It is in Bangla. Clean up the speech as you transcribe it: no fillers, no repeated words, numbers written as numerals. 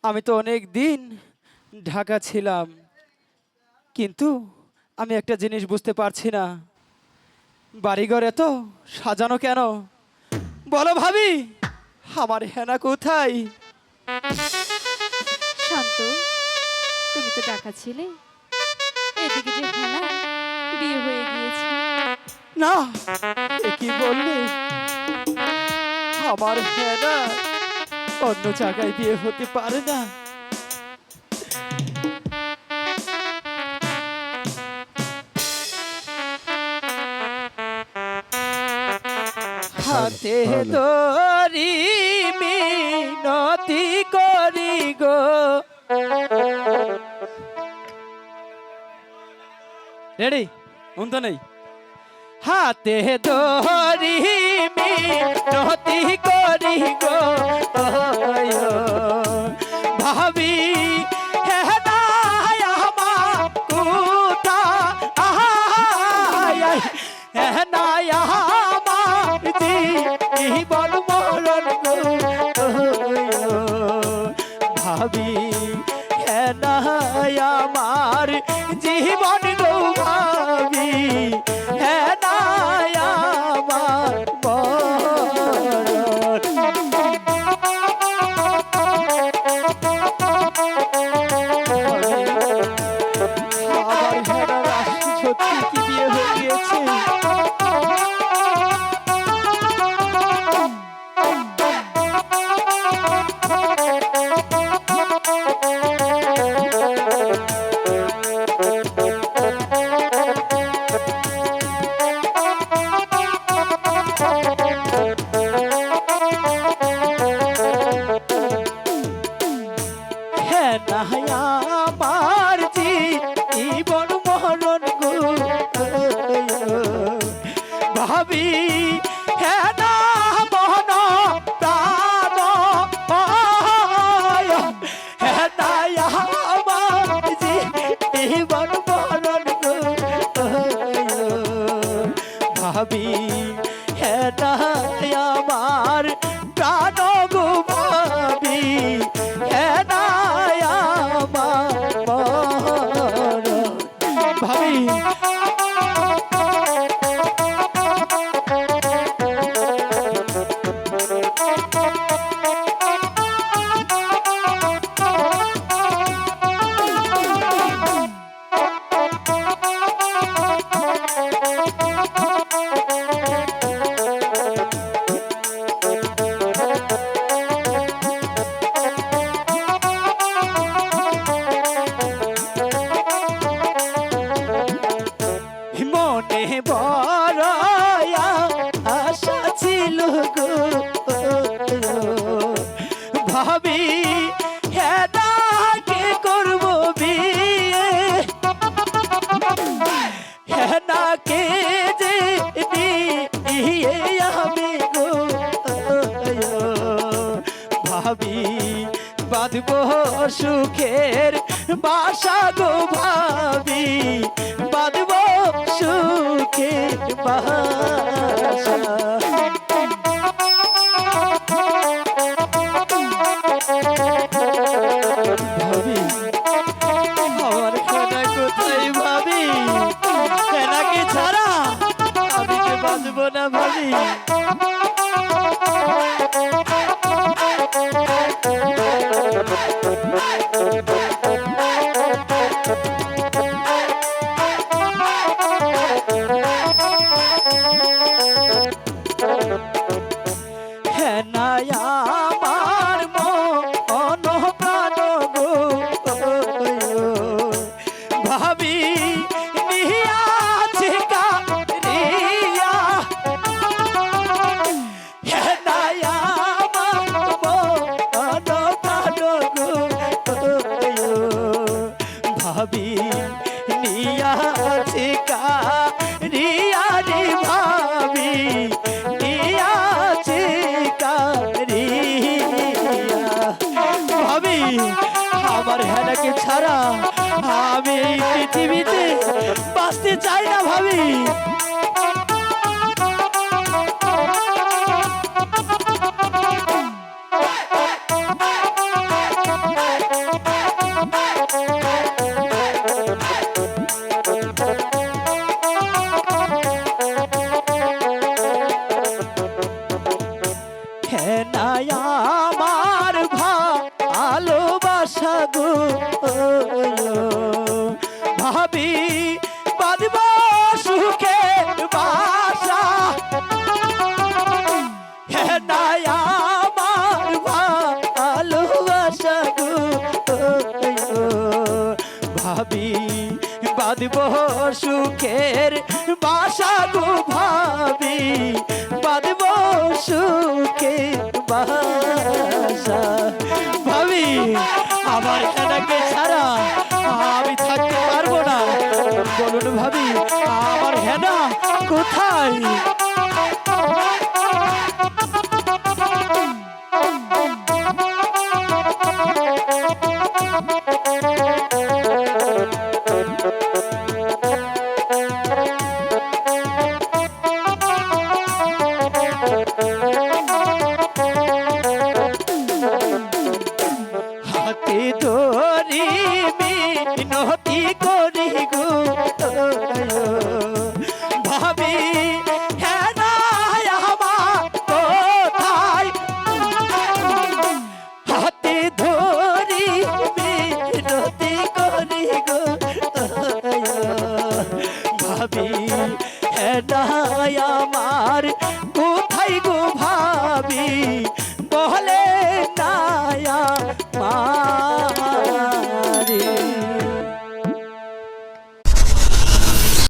আমি তো অনেক দিন ঢাকা ছিলাম, কিন্তু আমি একটা জিনিস বুঝতে পারছি না, বাড়িঘর এত সাজানো কেন? বলো ভাবি, আমার হেনা কোথায়? শান্ত, তুমি তো ঢাকা ছিলে, এদিকে যে হেনা বিয়ে হয়ে গিয়েছে। না, এ কি বললে? আমার হেনা অন্য জায়গায় বিয়ে হতে পারে না। হাতে ধরি মিনতি করি গো, রেডি? তো নেই। হাতে ধরি মিনতি করি গো, ভাবি হেনায় আমার কোথায়? হেনায় আমার জীবন মরণ গো, ভাবি হেনায় আমার জীবন গো, ভাবি হেনায় আমার মরণ। আমার হেনার সত্যি কি বিয়ে হয়ে গিয়েছে? হেনায় আমার জীবন মরণ গো, ভাবি হেনা মন প্রাণ, হেনায় আমার জীবন মরণ গো, ভাবি হেনায় আমার প্রাণ গো, ভাবি হেনায় আমার মরণ। ভাবি মনে বড় আশা ছিল গো, ভাবি হেনাকে করব বিয়ে, হেনাকে যে নিয়ে আমি গো, ভাবি বাঁধব সুখের বাসা গো, ভাবি বাঁধব সুখের বাসা। ভাবি আমার হেনা কোথায়? ভাবি হেনাকে ছাড়া আমি যে বাঁচব না, ভাবি। হেনায় আমার মন প্রাণ গো, ভাবি নিয়াছে কারিয়া, হেনায় আমার মন প্রাণ গো, ভাবি নিয়াছে কারিয়া রে, ভাবি নিয়াছে কারিয়া। ভাবি আমার হেনাকে ছাড়া আমি এই পৃথিবীতে বাঁচতে চাই না, ভাবি। আমার ভালোবাসা গো ভাবি বাঁধব সুখের বাসা হে নাই আমার ভালোবাসা গো ভাবি বাঁধব সুখের বাসা গো ভাবি বাঁধব সুখের বাসা ভাবি আমার হেনাকে ছাড়া আমি থাকতে পারবো না বলুন ভাবি আমার হেনা কোথায় হাতে ধরি মিনতি করি গো ভাবি হ্যাঁ না আমার কোথায় হাতে ধরি মিনতি করি গো ভাবি হ্যাঁ না আমার